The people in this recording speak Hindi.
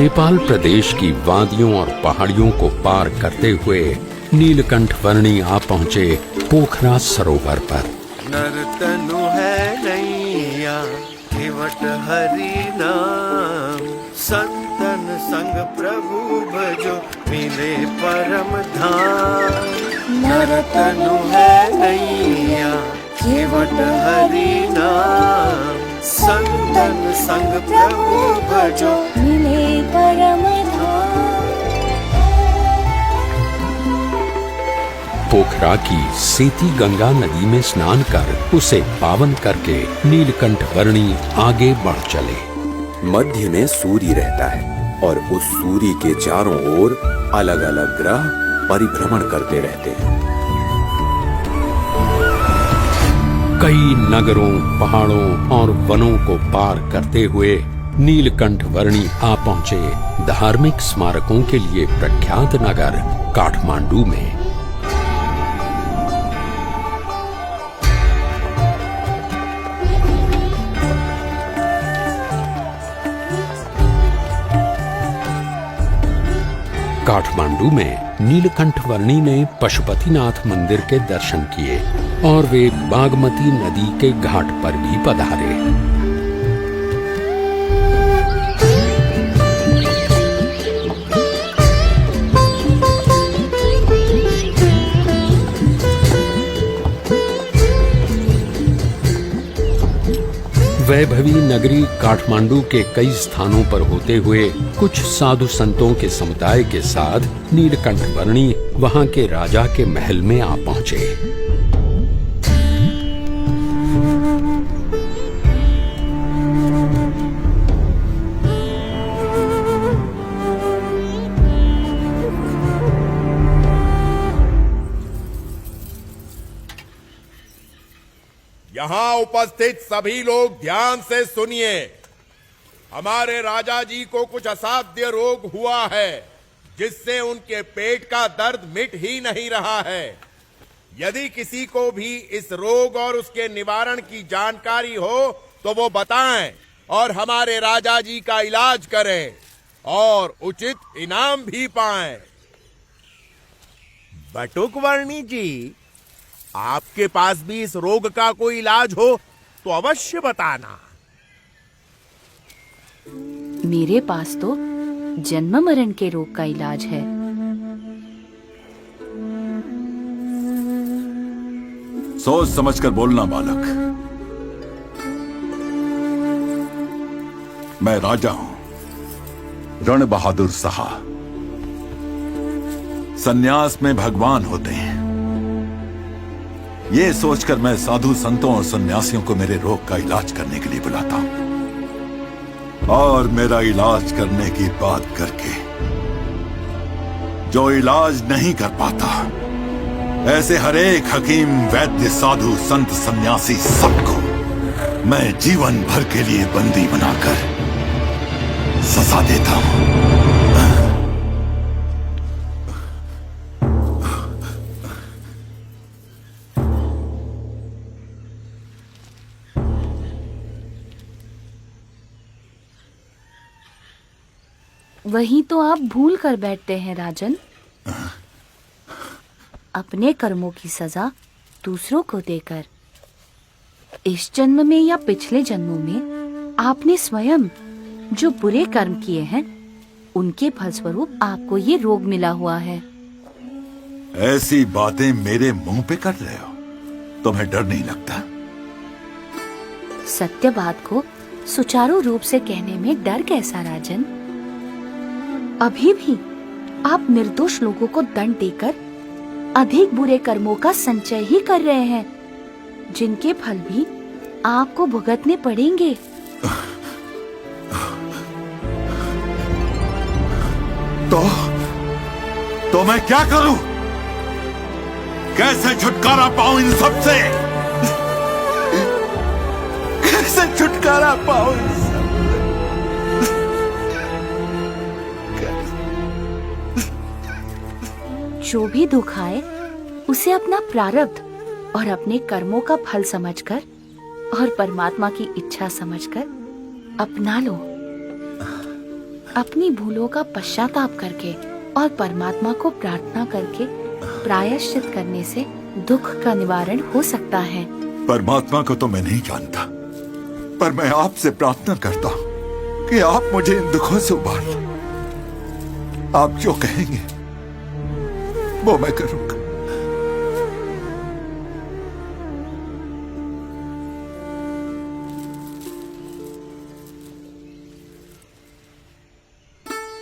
नेपाल प्रदेश की वादियों और पहाड़ियों को पार करते हुए नीलकंठ वर्णी आ पहुँचे पोखरा सरोवर पर। नर्तनु है नैया केवट हरि नाम, संतन संग प्रभु भजो मिले परम धाम। नर्तनु है नैया केवट हरि नाम, संतन संग प्रभु भजो मिले परम धाम। पोखरा की सेती गंगा नदी में स्नान कर उसे पावन करके नीलकंठ वर्णी आगे बढ़ चले। मध्य में सूर्य रहता है और उस सूर्य के चारों ओर अलग अलग ग्रह परिभ्रमण करते रहते हैं। कई नगरों, पहाड़ों और वनों को पार करते हुए नीलकंठ वर्णी आ पहुंचे धार्मिक स्मारकों के लिए प्रख्यात नगर काठमांडू में। काठमांडू में नीलकंठ वर्णी ने पशुपतिनाथ मंदिर के दर्शन किए और वे बागमती नदी के घाट पर भी पधारे। वैभवी नगरी काठमांडू के कई स्थानों पर होते हुए कुछ साधु संतों के समुदाय के साथ नीलकंठ वर्णी वहां के राजा के महल में आ पहुंचे। यहाँ उपस्थित सभी लोग ध्यान से सुनिए। हमारे राजा जी को कुछ असाध्य रोग हुआ है जिससे उनके पेट का दर्द मिट ही नहीं रहा है। यदि किसी को भी इस रोग और उसके निवारण की जानकारी हो तो वो बताएं और हमारे राजा जी का इलाज करें और उचित इनाम भी पाएं। बटुक वर्णी जी, आपके पास भी इस रोग का कोई इलाज हो तो अवश्य बताना। मेरे पास तो जन्म मरण के रोग का इलाज है। सोच समझकर बोलना बालक। मैं राजा हूं, रण बहादुर शाह। सन्यास में भगवान होते हैं। ये सोचकर मैं साधु संतों और सन्यासियों को मेरे रोग का इलाज करने के लिए बुलाता हूं। और मेरा इलाज करने की बात करके जो इलाज नहीं कर पाता, ऐसे हर एक हकीम, वैद्य, साधु, संत, सन्यासी सबको मैं जीवन भर के लिए बंदी बनाकर सजा देता हूं। वही तो आप भूल कर बैठते हैं राजन। अपने कर्मों की सजा दूसरों को देकर इस जन्म में या पिछले जन्मों में आपने स्वयं जो बुरे कर्म किए हैं, उनके फलस्वरूप आपको ये रोग मिला हुआ है। ऐसी बातें मेरे मुंह पे कर रहे हो, तुम्हें डर नहीं लगता? सत्य बात को सुचारू रूप से कहने में डर कैसा राजन? अभी भी आप निर्दोष लोगों को दंड देकर अधिक बुरे कर्मों का संचय ही कर रहे हैं, जिनके फल भी आपको भुगतने पड़ेंगे। तो मैं क्या करूं? कैसे छुटकारा पाऊं इन सब से? कैसे छुटकारा पाऊं इन सब? जो भी दुख आए उसे अपना प्रारब्ध और अपने कर्मों का फल समझकर और परमात्मा की इच्छा समझकर अपना लो। अपनी भूलों का पश्चाताप करके और परमात्मा को प्रार्थना करके प्रायश्चित करने से दुख का निवारण हो सकता है। परमात्मा को तो मैं नहीं जानता, पर मैं आपसे प्रार्थना करता हूं कि आप मुझे इन दुखों से उबार लें। आप जो कहेंगे वो मैं करूंगा।